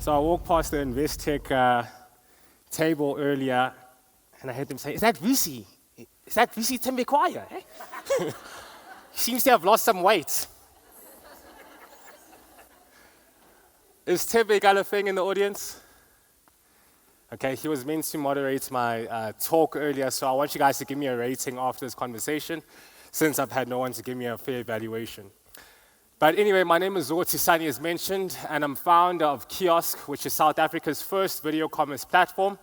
So I walked past the InvestTech table earlier, and I heard them say, "Is that Visi? Is that Visi Tembekwaya? Eh?" He seems to have lost some weight. Is Tembe Galafeng in the audience? Okay, he was meant to moderate my talk earlier, so I want you guys to give me a rating after this conversation, since I've had no one to give me a fair evaluation. But anyway, my name is Zuko Tisani, as mentioned, and I'm founder of Kiosk, which is South Africa's first video commerce platform.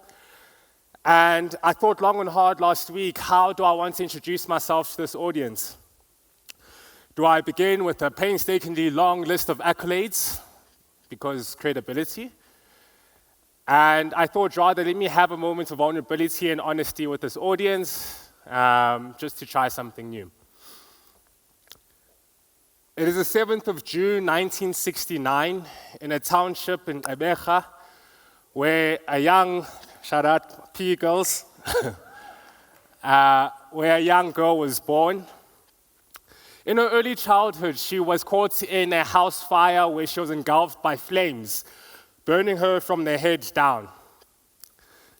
And I thought long and hard last week, how do I want to introduce myself to this audience? Do I begin with a painstakingly long list of accolades, because credibility? And I thought rather let me have a moment of vulnerability and honesty with this audience, just to try something new. It is the 7th of June, 1969, in a township in Ebeja, where a young, shout out, P girls, where a young girl was born. In her early childhood, she was caught in a house fire where she was engulfed by flames, burning her from the head down.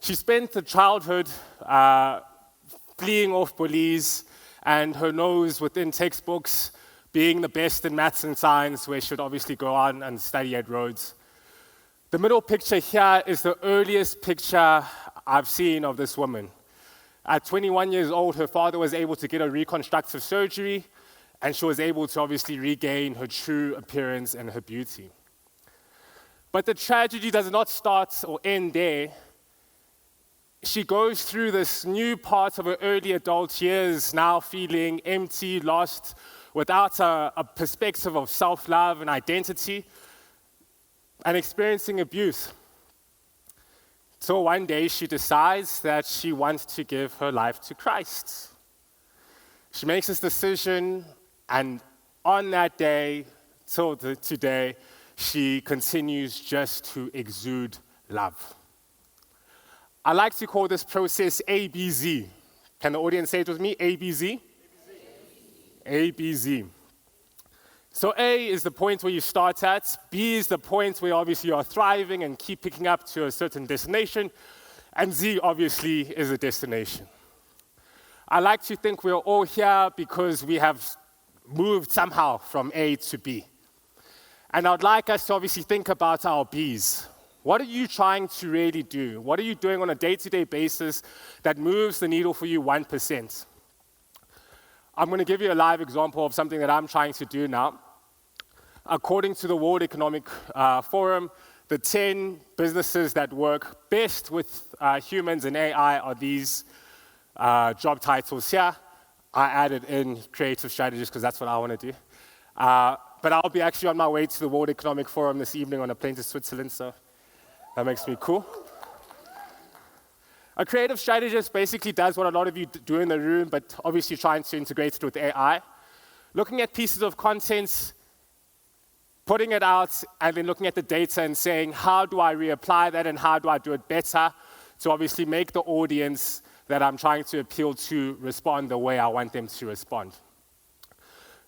She spent the childhood fleeing off bullies and her nose within textbooks, being the best in maths and science, where she would obviously go on and study at Rhodes. The middle picture here is the earliest picture I've seen of this woman. At 21 years old, her father was able to get a reconstructive surgery, and she was able to obviously regain her true appearance and her beauty. But the tragedy does not start or end there. She goes through this new part of her early adult years, now feeling empty, lost, without a perspective of self-love and identity, and experiencing abuse. So one day she decides that she wants to give her life to Christ. She makes this decision, and on that day, till today, she continues just to exude love. I like to call this process ABZ. Can the audience say it with me? ABZ? ABZ. So A is the point where you start at. B is the point where obviously you are thriving and keep picking up to a certain destination. And Z obviously is a destination. I like to think we're all here because we have moved somehow from A to B. And I'd like us to obviously think about our Bs. What are you trying to really do? What are you doing on a day-to-day basis that moves the needle for you 1%? I'm going to give you a live example of something that I'm trying to do now. According to the World Economic Forum, the 10 businesses that work best with humans and AI are these job titles here. I added in creative strategist because that's what I want to do. But I'll be actually on my way to the World Economic Forum this evening on a plane to Switzerland, so that makes me cool. A creative strategist basically does what a lot of you do in the room, but obviously trying to integrate it with AI. Looking at pieces of content, putting it out, and then looking at the data and saying, how do I reapply that and how do I do it better to obviously make the audience that I'm trying to appeal to respond the way I want them to respond.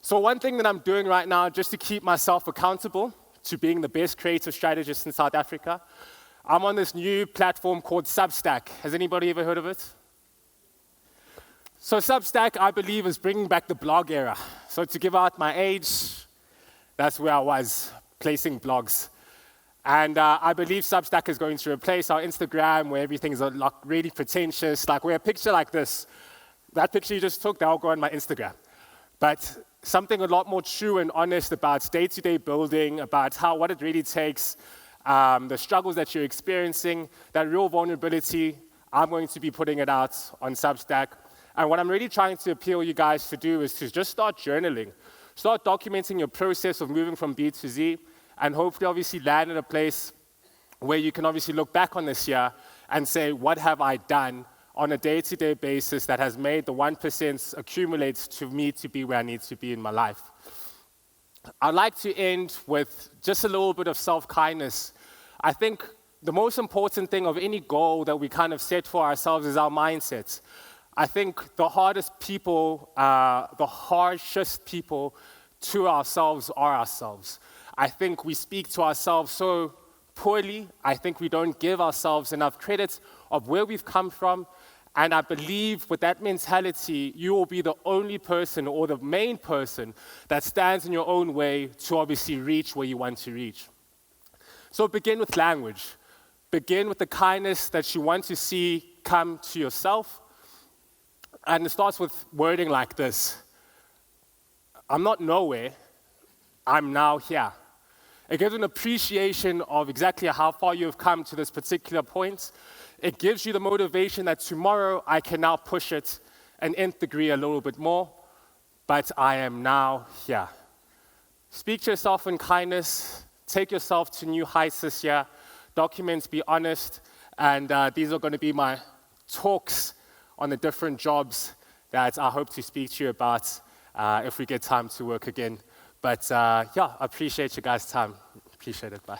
So one thing that I'm doing right now, just to keep myself accountable to being the best creative strategist in South Africa, I'm on this new platform called Substack. Has anybody ever heard of it? So Substack, I believe, is bringing back the blog era. So to give out my age, that's where I was, placing blogs. And I believe Substack is going to replace our Instagram, where everything's really pretentious, like where a picture like this, that picture you just took, that'll go on my Instagram. But something a lot more true and honest about day-to-day building, about what it really takes, the struggles that you're experiencing, that real vulnerability, I'm going to be putting it out on Substack. And what I'm really trying to appeal you guys to do is to just start journaling. Start documenting your process of moving from B to Z, and hopefully obviously land in a place where you can obviously look back on this year and say, what have I done on a day-to-day basis that has made the 1% accumulate to me to be where I need to be in my life. I'd like to end with just a little bit of self-kindness. I think the most important thing of any goal that we kind of set for ourselves is our mindset. I think the harshest people to ourselves are ourselves. I think we speak to ourselves so poorly. I think we don't give ourselves enough credit of where we've come from. And I believe with that mentality, you will be the only person or the main person that stands in your own way to obviously reach where you want to reach. So begin with language. Begin with the kindness that you want to see come to yourself. And it starts with wording like this: I'm not nowhere, I'm now here. It gives an appreciation of exactly how far you've come to this particular point. It gives you the motivation that tomorrow I can now push it an nth degree a little bit more, but I am now here. Speak to yourself in kindness. Take yourself to new heights this year. Document, be honest. And these are going to be my talks on the different jobs that I hope to speak to you about if we get time to work again. But yeah, I appreciate you guys' time. Appreciate it. Bye.